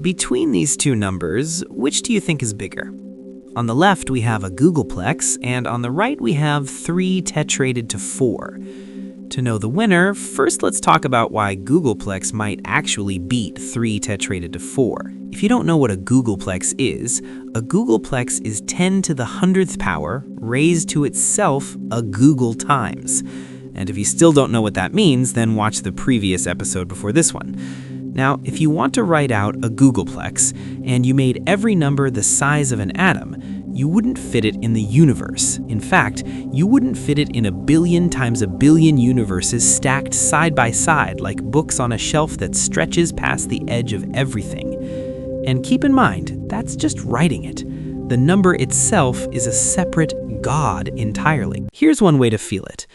Between these two numbers, which do you think is bigger? On the left, we have a Googolplex, and on the right, we have 3 tetrated to 4. To know the winner, first let's talk about why Googolplex might actually beat 3 tetrated to 4. If you don't know what a Googolplex is a 10 to the 100th power raised to itself a Google times. And if you still don't know what that means, then watch the previous episode before this one. Now, if you want to write out a Googolplex, and you made every number the size of an atom, you wouldn't fit it in the universe. In fact, you wouldn't fit it in a billion times a billion universes stacked side by side like books on a shelf that stretches past the edge of everything. And keep in mind, that's just writing it. The number itself is a separate God entirely. Here's one way to feel it.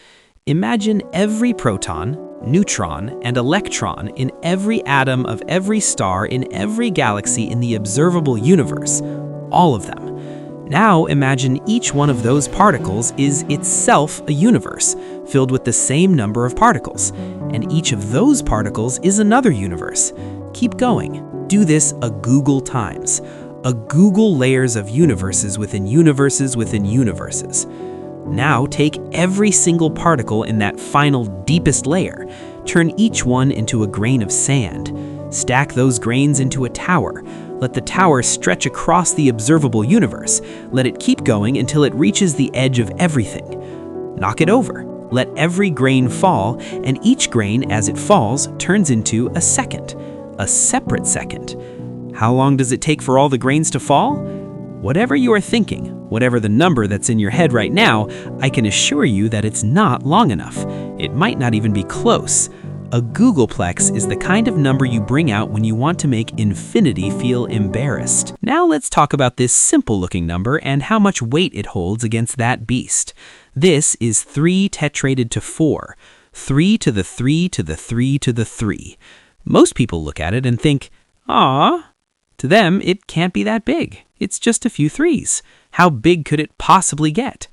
Imagine every proton, neutron, and electron in every atom of every star in every galaxy in the observable universe. All of them. Now imagine each one of those particles is itself a universe, filled with the same number of particles. And each of those particles is another universe. Keep going. Do this a Google times. A Google layers of universes within universes within universes. Now take every single particle in that final deepest layer, turn each one into a grain of sand, stack those grains into a tower, let the tower stretch across the observable universe, let it keep going until it reaches the edge of everything. Knock it over, let every grain fall, and each grain as it falls turns into a second, a separate second. How long does it take for all the grains to fall? Whatever you are thinking, whatever the number that's in your head right now, I can assure you that it's not long enough. It might not even be close. A Googolplex is the kind of number you bring out when you want to make infinity feel embarrassed. Now let's talk about this simple-looking number and how much weight it holds against that beast. This is 3 tetrated to 4. 3 to the 3 to the 3 to the 3. Most people look at it and think, "Aw." To them, it can't be that big. It's just a few 3s. How big could it possibly get?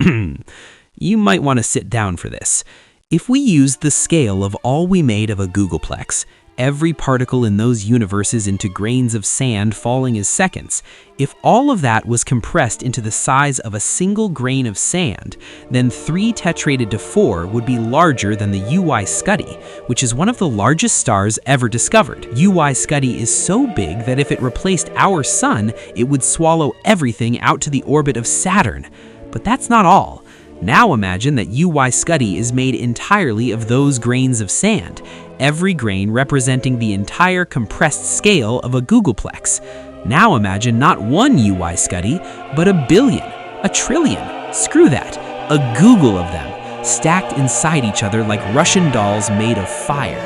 You might want to sit down for this. If we used the scale of all we made of a Googolplex, every particle in those universes into grains of sand falling as seconds, if all of that was compressed into the size of a single grain of sand, then 3 tetrated to 4 would be larger than the UY Scuti, which is one of the largest stars ever discovered. UY Scuti is so big that if it replaced our sun, it would swallow everything out to the orbit of Saturn. But that's not all. Now imagine that UY Scuti is made entirely of those grains of sand, every grain representing the entire compressed scale of a Googolplex. Now imagine not one UY Scuti, but a billion, a trillion, screw that, a Google of them, stacked inside each other like Russian dolls made of fire.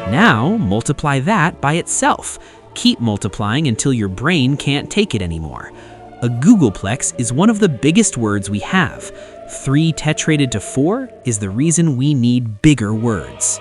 Now multiply that by itself. Keep multiplying until your brain can't take it anymore. A Googolplex is one of the biggest words we have. 3 tetrated to 4 is the reason we need bigger words.